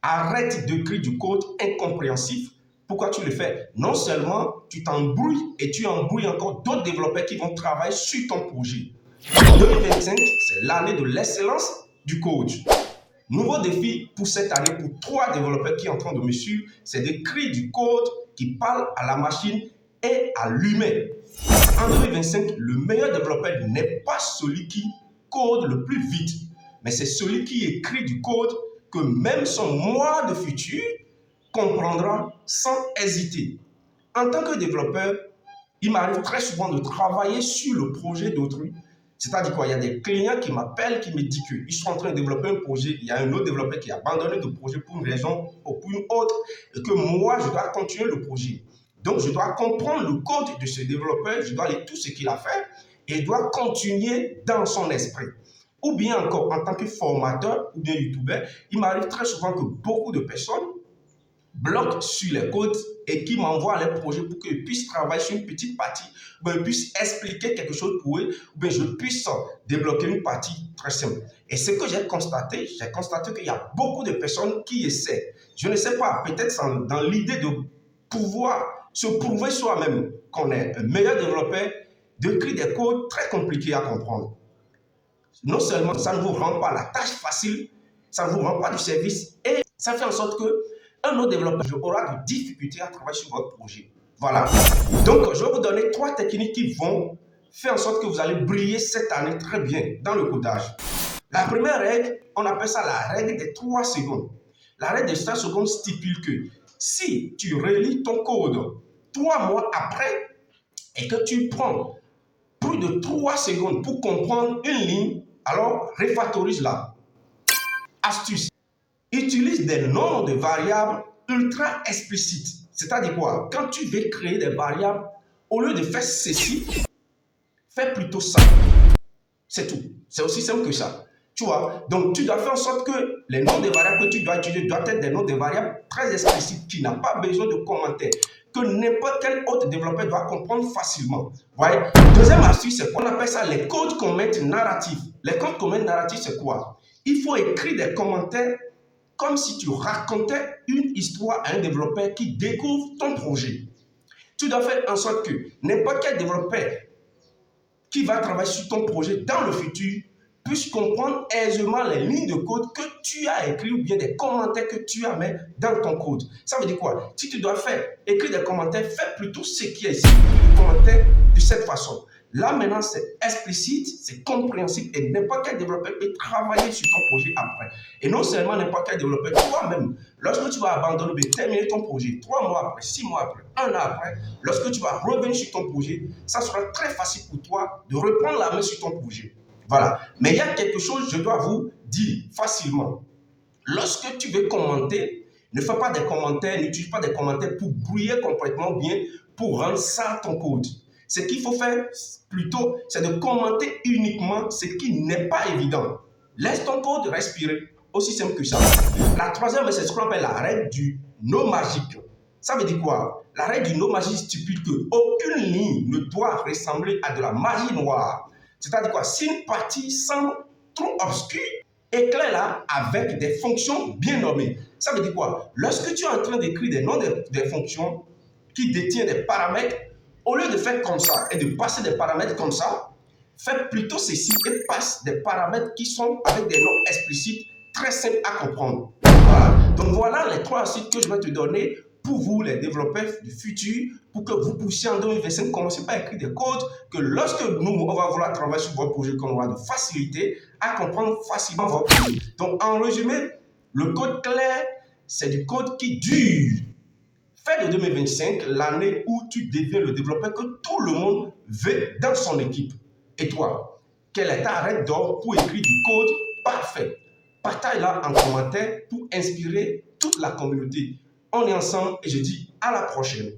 Arrête d'écrire du code incompréhensif. Pourquoi tu le fais? Non seulement tu t'embrouilles et tu embrouilles encore d'autres développeurs qui vont travailler sur ton projet. 2025, c'est l'année de l'excellence du code. Nouveau défi pour cette année pour 3 développeurs qui sont en train de me suivre, c'est d'écrire du code qui parle à la machine et à l'humain. En 2025, le meilleur développeur n'est pas celui qui code le plus vite, mais c'est celui qui écrit du code que même son moi de futur comprendra sans hésiter. En tant que développeur, il m'arrive très souvent de travailler sur le projet d'autrui. C'est-à-dire quoi? Il y a des clients qui m'appellent, qui me disent qu'ils sont en train de développer un projet. Il y a un autre développeur qui a abandonné le projet pour une raison ou pour une autre, et que moi, je dois continuer le projet. Donc, je dois comprendre le code de ce développeur, je dois lire tout ce qu'il a fait, et je dois continuer dans son esprit. Ou bien encore, en tant que formateur ou bien youtubeur, il m'arrive très souvent que beaucoup de personnes bloquent sur les codes et qui m'envoient les projets pour qu'ils puissent travailler sur une petite partie, ou bien ils puissent expliquer quelque chose pour eux, ou bien je puisse débloquer une partie très simple. Et ce que j'ai constaté qu'il y a beaucoup de personnes qui essaient. Je ne sais pas, peut-être dans l'idée de pouvoir se prouver soi-même qu'on est un meilleur développeur, d'écrire des codes très compliqués à comprendre. Non seulement ça ne vous rend pas la tâche facile, ça ne vous rend pas du service et ça fait en sorte qu'un autre développeur aura de difficultés à travailler sur votre projet. Voilà. Donc, je vais vous donner 3 techniques qui vont faire en sorte que vous allez briller cette année très bien dans le codage. La première règle, on appelle ça la règle des 3 secondes. La règle des 3 secondes stipule que si tu relis ton code 3 mois après et que tu prends plus de 3 secondes pour comprendre une ligne, alors refactorise-la. Astuce. Utilise des noms de variables ultra explicites. C'est-à-dire quoi? Quand tu veux créer des variables, au lieu de faire ceci, fais plutôt ça. C'est tout. C'est aussi simple que ça. Tu vois? Donc, tu dois faire en sorte que les noms de variables que tu dois utiliser doivent être des noms de variables très explicites qui n'ont pas besoin de commentaires, que n'importe quel autre développeur doit comprendre facilement. Voyez? Deuxième astuce, c'est qu'on appelle ça les codes comments narratifs. Les codes comments narratifs, c'est quoi? Il faut écrire des commentaires comme si tu racontais une histoire à un développeur qui découvre ton projet. Tu dois faire en sorte que n'importe quel développeur qui va travailler sur ton projet dans le futur puisse comprendre aisément les lignes de code que tu as écrites ou bien des commentaires que tu as mis dans ton code. Ça veut dire quoi? Si tu dois écrire des commentaires, fais plutôt ce qui est ici, des commentaires de cette façon. Là, maintenant, c'est explicite, c'est compréhensible et n'importe quel développeur peut travailler sur ton projet après. Et non seulement n'importe quel développeur, toi-même, lorsque tu vas abandonner, terminer ton projet, 3 mois après, 6 mois après, 1 an après, lorsque tu vas revenir sur ton projet, ça sera très facile pour toi de reprendre la main sur ton projet. Voilà. Mais il y a quelque chose, je dois vous dire facilement. Lorsque tu veux commenter, ne fais pas des commentaires, n'utilise pas des commentaires pour brouiller complètement bien, pour rendre ça ton code. Ce qu'il faut faire plutôt, c'est de commenter uniquement ce qui n'est pas évident. Laisse ton code respirer. Aussi simple que ça. La troisième, c'est ce qu'on appelle la règle du no magique. Ça veut dire quoi? La règle du no magique stipule qu'aucune ligne ne doit ressembler à de la magie noire. C'est-à-dire quoi? Si une partie semble trop obscure, éclaire-la avec des fonctions bien nommées. Ça veut dire quoi? Lorsque tu es en train d'écrire des noms des fonctions qui détiennent des paramètres, au lieu de faire comme ça et de passer des paramètres comme ça, fais plutôt ceci et passe des paramètres qui sont avec des noms explicites très simples à comprendre. Voilà. Donc voilà les 3 sites que je vais te donner pour vous, les développeurs du futur, pour que vous puissiez en 2025 commencer par écrire des codes que lorsque nous, on va vouloir travailler sur votre projet, qu'on aura de facilité à comprendre facilement votre projet. Donc en résumé, le code clair, c'est du code qui dure. Fais de 2025 l'année où tu deviens le développeur que tout le monde veut dans son équipe. Et toi, quelle est ta règle d'or pour écrire du code parfait? Partage-la en commentaire pour inspirer toute la communauté. On est ensemble et je dis à la prochaine.